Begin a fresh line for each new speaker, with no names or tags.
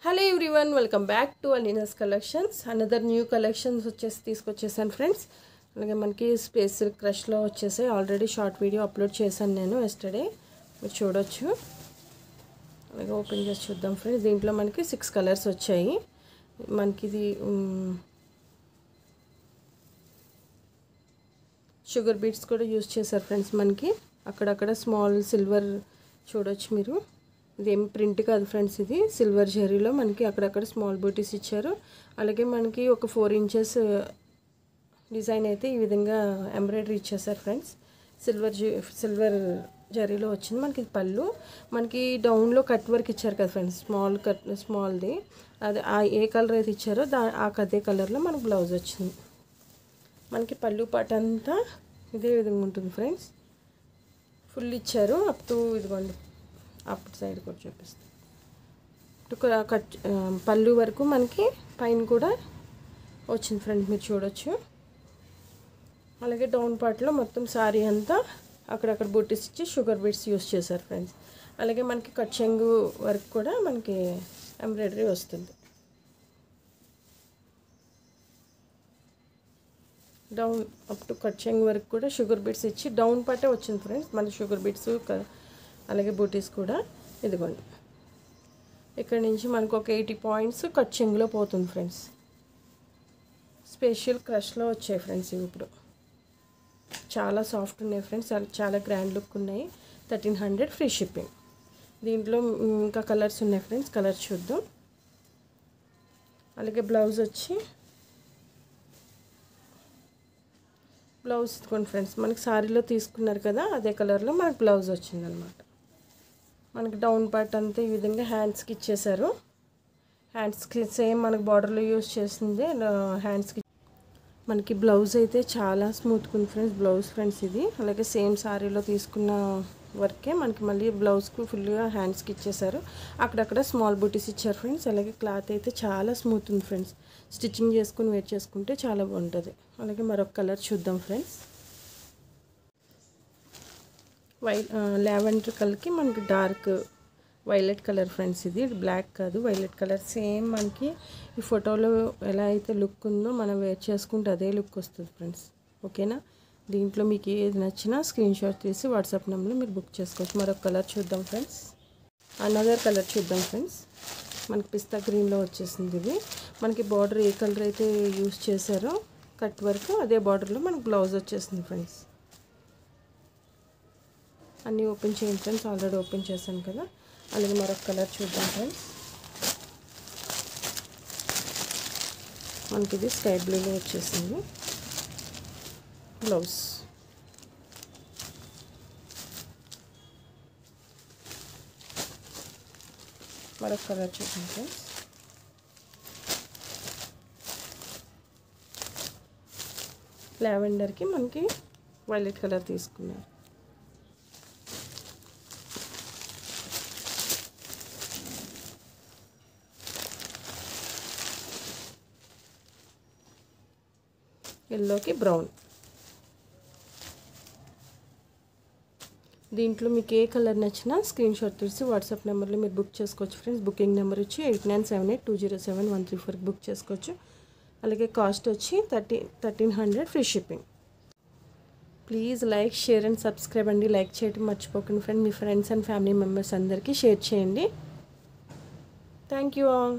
Hello everyone, welcome back to Aleena's collections. Another new collections తీసుకొచ్చేసాను friends. అలాగే మనకి space క్రష్లో వచ్చేసాయి. ఆల్రెడీ షార్ట్ వీడియో అప్లోడ్ చేశాను నేను ఎస్టర్డే, మీరు చూడొచ్చు. అలాగే ఓపెన్ చేసి చూద్దాం ఫ్రెండ్స్. దీంట్లో మనకి 6 కలర్స్ వచ్చాయి. మనకి ఇది షుగర్ బీట్స్ కూడా యూజ్ చేశారు ఫ్రెండ్స్. మనకి అక్కడక్కడ స్మాల్ సిల్వర్ చూడొచ్చు మీరు. ఇదేం ప్రింట్ కాదు ఫ్రెండ్స్, ఇది సిల్వర్ జరీలో మనకి అక్కడక్కడ స్మాల్ బూటీస్ ఇచ్చారు. అలాగే మనకి ఒక 4 ఇంచెస్ డిజైన్ అయితే ఈ విధంగా ఎంబ్రాయిడరీ ఇచ్చేసారు ఫ్రెండ్స్. సిల్వర్ జరీలో వచ్చింది. మనకి పళ్ళు మనకి డౌన్లో కట్ వర్క్ ఇచ్చారు కదా ఫ్రెండ్స్, స్మాల్ది. అది ఏ కలర్ అయితే ఇచ్చారో అదే కలర్లో మనకు బ్లౌజ్ వచ్చింది. మనకి పళ్ళు పాట అంతా ఇదే విధంగా ఉంటుంది ఫ్రెండ్స్. ఫుల్ ఇచ్చారు అప్ టు ఇదిగోండి, అప్పుడు సైడ్ కూడా చూపిస్తాను. పళ్ళు వరకు మనకి పైన కూడా వచ్చింది ఫ్రెండ్స్, మీరు చూడొచ్చు. అలాగే డౌన్ పార్ట్లో మొత్తం సారీ అంతా అక్కడక్కడ బూటీస్ ఇచ్చి షుగర్ బీట్స్ యూస్ చేశారు ఫ్రెండ్స్. అలాగే మనకి కట్ చెంగు వర్క్ కూడా మనకి ఎంబ్రాయిడరీ వస్తుంది. డౌన్ అప్ టు కట్ చెంగు వరకు కూడా షుగర్ బీట్స్ ఇచ్చి డౌన్ పార్టే వచ్చింది ఫ్రెండ్స్. మన షుగర్ బీట్స్ అలాగే బూటీస్ కూడా ఇదిగోండి. ఇక్కడ నుంచి మనకు ఒక 80 పాయింట్స్ కట్ చెంగులో పోతుంది ఫ్రెండ్స్. స్పెషల్ క్రష్లో వచ్చాయి ఫ్రెండ్స్. ఇవి ఇప్పుడు చాలా సాఫ్ట్ ఉన్నాయి ఫ్రెండ్స్, చాలా గ్రాండ్ లుక్ ఉన్నాయి. 1300 ఫ్రీ షిప్పింగ్. దీంట్లో ఇంకా కలర్స్ ఉన్నాయి ఫ్రెండ్స్, కలర్ చూద్దాం. అలాగే బ్లౌజ్ ఇదిగోండి ఫ్రెండ్స్. మనకి సారీలో తీసుకున్నారు కదా, అదే కలర్లో మనకు బ్లౌజ్ వచ్చిందనమాట. మనకి డౌన్ పార్ట్ అంతా ఈ విధంగా హ్యాండ్స్కి ఇచ్చేసారు. హ్యాండ్స్కి సేమ్ మనకి బార్డర్లో యూజ్ చేసింది హ్యాండ్స్కి. మనకి బ్లౌజ్ అయితే చాలా స్మూత్గా ఉంది ఫ్రెండ్స్, బ్లౌజ్ ఫ్రెండ్స్ ఇది. అలాగే సేమ్ సారీలో తీసుకున్న వర్కే మనకి మళ్ళీ బ్లౌజ్కి ఫుల్గా హ్యాండ్స్కి ఇచ్చేసారు. అక్కడక్కడ స్మాల్ బూటీస్ ఇచ్చారు ఫ్రెండ్స్. అలాగే క్లాత్ అయితే చాలా స్మూత్ ఉంది ఫ్రెండ్స్. స్టిచ్చింగ్ చేసుకుని వేర్ చేసుకుంటే చాలా బాగుంటుంది. అలాగే మరొక కలర్ చూద్దాం ఫ్రెండ్స్. లావెండర్ కలర్కి మనకి డార్క్ వైలెట్ కలర్ ఫ్రెండ్స్. ఇది బ్లాక్ కాదు, వైలెట్ కలర్. సేమ్ మనకి ఈ ఫోటోలో ఎలా అయితే లుక్ ఉందో మనం వేర్ చేసుకుంటే అదే లుక్ వస్తుంది ఫ్రెండ్స్. ఓకేనా? దీంట్లో మీకు ఏది నచ్చినా స్క్రీన్ షాట్ తీసి వాట్సాప్ నెంబర్లో మీరు బుక్ చేసుకోవచ్చు. మరొక కలర్ చూద్దాం ఫ్రెండ్స్. అనదర్ కలర్ చూద్దాం ఫ్రెండ్స్. మనకి పిస్తా గ్రీన్లో వచ్చేసింది ఇది. మనకి బార్డర్ ఏ కలర్ అయితే యూజ్ చేశారో కట్ వర్క్, అదే బార్డర్లో మనకు బ్లౌజ్ వచ్చేసింది ఫ్రెండ్స్. అన్నీ ఓపెన్ చేయండి ఫ్రెండ్స్, ఆల్రెడీ ఓపెన్ చేశాను కదా. అలాగే మరొక కలర్ చూద్దాం ఫ్రెండ్స్. మనకి ఇది స్కై బ్లూలో వచ్చేసింది బ్లౌజ్. మరొక కలర్ చూద్దాం ఫ్రెండ్స్. లావెండర్కి మనకి వైలెట్ కలర్ తీసుకున్నారు. ఎల్లోకి బ్రౌన్. దీంట్లో మీకు ఏ కలర్ నచ్చినా స్క్రీన్ షాట్ తీసి వాట్సాప్ నెంబర్లో మీరు బుక్ చేసుకోవచ్చు ఫ్రెండ్స్. బుకింగ్ నెంబర్ వచ్చి 8978207135 బుక్ చేసుకోవచ్చు. అలాగే కాస్ట్ వచ్చి 1300 free shipping. Please like, share and subscribe అండి. లైక్ చేయడం మర్చిపోకండి friend. Me friends and family members అందరికీ షేర్ చేయండి. Thank you all.